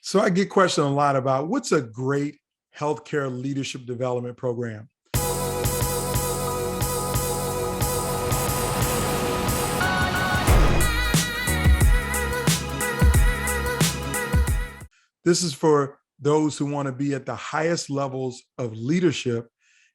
So I get questioned a lot about what's a great healthcare leadership development program. This is for those who want to be at the highest levels of leadership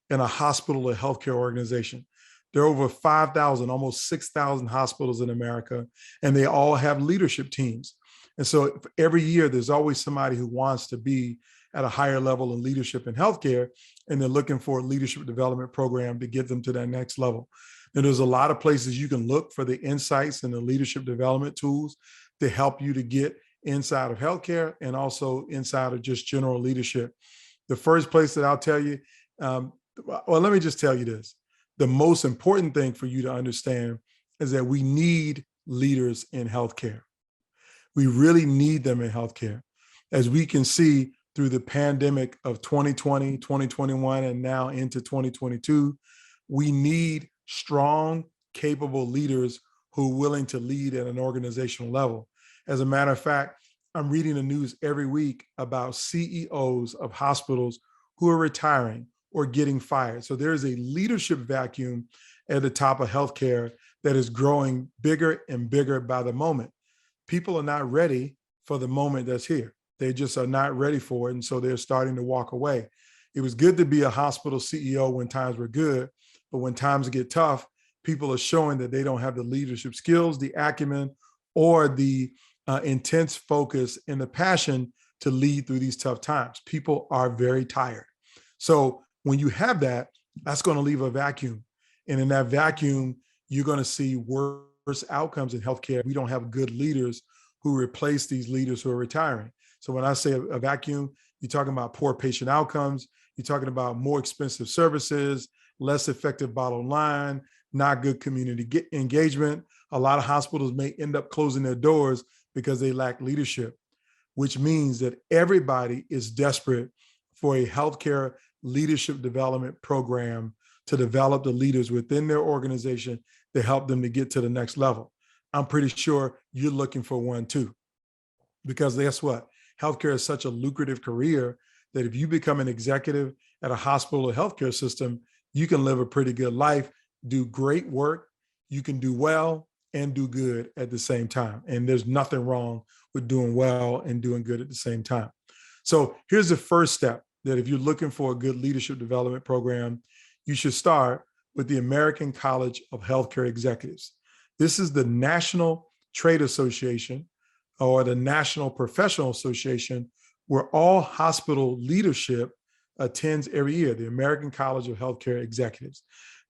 in a hospital or healthcare organization. There are over 5,000, almost 6,000 hospitals in America, and they all have leadership teams. And so every year, there's always somebody who wants to be at a higher level in leadership in healthcare, and they're looking for a leadership development program to get them to that next level. And there's a lot of places you can look for the insights and the leadership development tools to help you to get inside of healthcare and also inside of just general leadership. The first place that I'll tell you, well, let me just tell you this. The most important thing for you to understand is that we need leaders in healthcare. We really need them in healthcare. As we can see through the pandemic of 2020, 2021, and now into 2022, we need strong, capable leaders who are willing to lead at an organizational level. As a matter of fact, I'm reading the news every week about CEOs of hospitals who are retiring or getting fired. So there is a leadership vacuum at the top of healthcare that is growing bigger and bigger by the moment. People are not ready for the moment that's here. They just are not ready for it. And so they're starting to walk away. It was good to be a hospital CEO when times were good, but when times get tough, people are showing that they don't have the leadership skills, the acumen, or the intense focus and the passion to lead through these tough times. People are very tired. So when you have that, that's going to leave a vacuum. And in that vacuum, you're going to see worse outcomes in healthcare. We don't have good leaders who replace these leaders who are retiring. So when I say a vacuum, you're talking about poor patient outcomes. You're talking about more expensive services, less effective bottom line, not good community engagement. A lot of hospitals may end up closing their doors because they lack leadership, which means that everybody is desperate for a healthcare leadership development program to develop the leaders within their organization to help them to get to the next level. I'm pretty sure you're looking for one too, because guess what? Healthcare is such a lucrative career that if you become an executive at a hospital or healthcare system, you can live a pretty good life, do great work, you can do well and do good at the same time. And there's nothing wrong with doing well and doing good at the same time. So here's the first step, that if you're looking for a good leadership development program, you should start with the American College of Healthcare Executives. This is the national trade association or the National Professional Association where all hospital leadership attends every year, the American College of Healthcare Executives.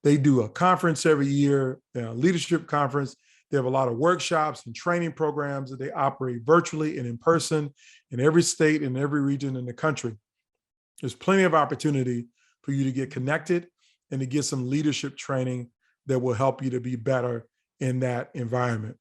They do a conference every year, a leadership conference. They have a lot of workshops and training programs that they operate virtually and in person in every state and every region in the country. There's plenty of opportunity for you to get connected and to get some leadership training that will help you to be better in that environment.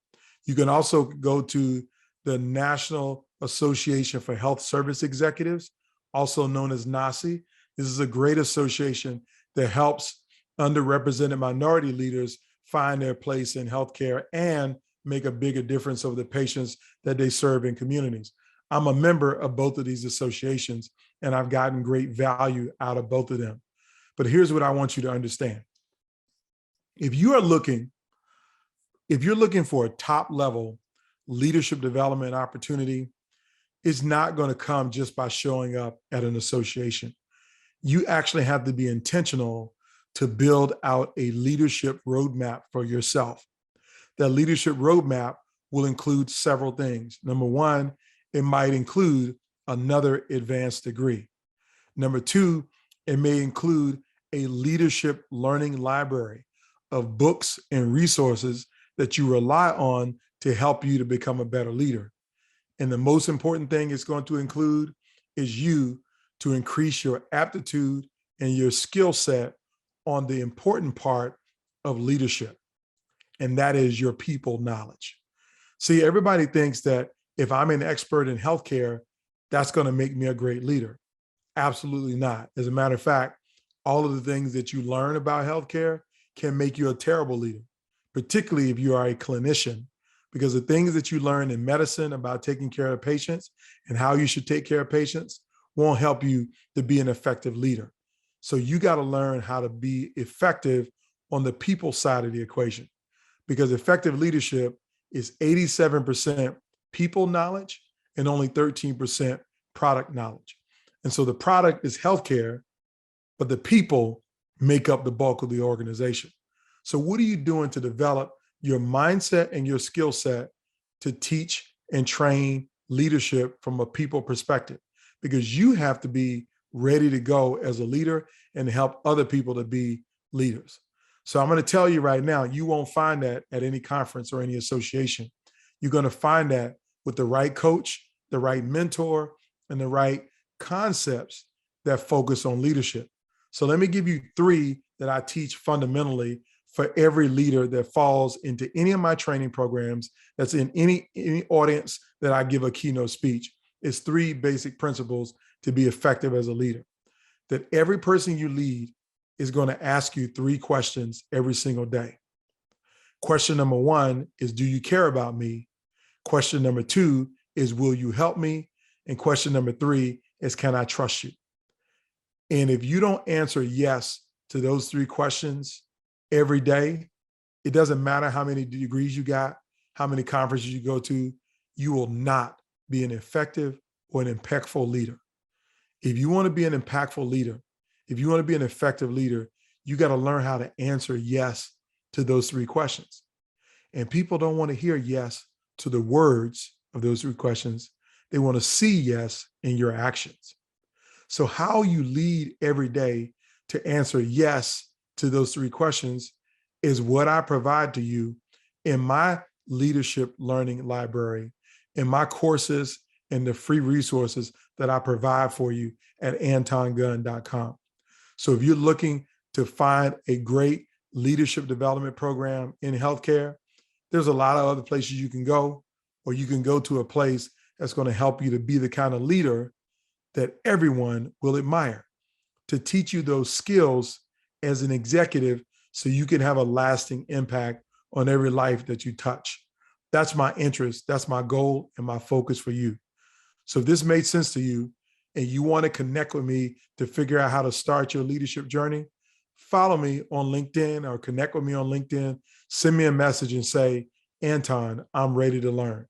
You can also go to the National Association for Health Service Executives, also known as NACE. This is a great association that helps underrepresented minority leaders find their place in healthcare and make a bigger difference over the patients that they serve in communities. I'm a member of both of these associations, and I've gotten great value out of both of them. But here's what I want you to understand. If you're looking for a top level leadership development opportunity, it's not going to come just by showing up at an association. You actually have to be intentional to build out a leadership roadmap for yourself. That leadership roadmap will include several things. Number one, it might include another advanced degree. Number two, it may include a leadership learning library of books and resources that you rely on to help you to become a better leader. And the most important thing it's going to include is you to increase your aptitude and your skill set on the important part of leadership, and that is your people knowledge. See, everybody thinks that if I'm an expert in healthcare, that's going to make me a great leader. Absolutely not. As a matter of fact, all of the things that you learn about healthcare can make you a terrible leader, particularly if you are a clinician because the things that you learn in medicine about taking care of patients and how you should take care of patients won't help you to be an effective leader. So you got to learn how to be effective on the people side of the equation, because effective leadership is 87% people knowledge and only 13% product knowledge. And so the product is healthcare, but the people make up the bulk of the organization. So what are you doing to develop your mindset and your skill set to teach and train leadership from a people perspective? Because you have to be ready to go as a leader and help other people to be leaders. So I'm going to tell you right now, you won't find that at any conference or any association. You're going to find that with the right coach, the right mentor, and the right concepts that focus on leadership. So let me give you 3 that I teach fundamentally for every leader that falls into any of my training programs, that's in any audience that I give a keynote speech. It's 3 basic principles to be effective as a leader. That every person you lead is going to ask you 3 questions every single day. Question number 1 is, do you care about me? Question number 2 is, will you help me? And question number 3 is, can I trust you? And if you don't answer yes to those 3 questions every day, it doesn't matter how many degrees you got, how many conferences you go to, you will not be an effective or an impactful leader. If you want to be an impactful leader, if you want to be an effective leader, you got to learn how to answer yes to those 3 questions. And people don't want to hear yes to the words of those 3 questions. They want to see yes in your actions. So how you lead every day to answer yes to those 3 questions is what I provide to you in my leadership learning library, in my courses, and the free resources that I provide for you at antongunn.com. So if you're looking to find a great leadership development program in healthcare, there's a lot of other places you can go, or you can go to a place that's going to help you to be the kind of leader that everyone will admire, to teach you those skills as an executive so you can have a lasting impact on every life that you touch. That's my interest. That's my goal and my focus for you. So if this made sense to you and you want to connect with me to figure out how to start your leadership journey, follow me on LinkedIn or connect with me on LinkedIn. Send me a message and say, Anton, I'm ready to learn.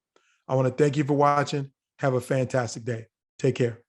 I want to thank you for watching. Have a fantastic day. Take care.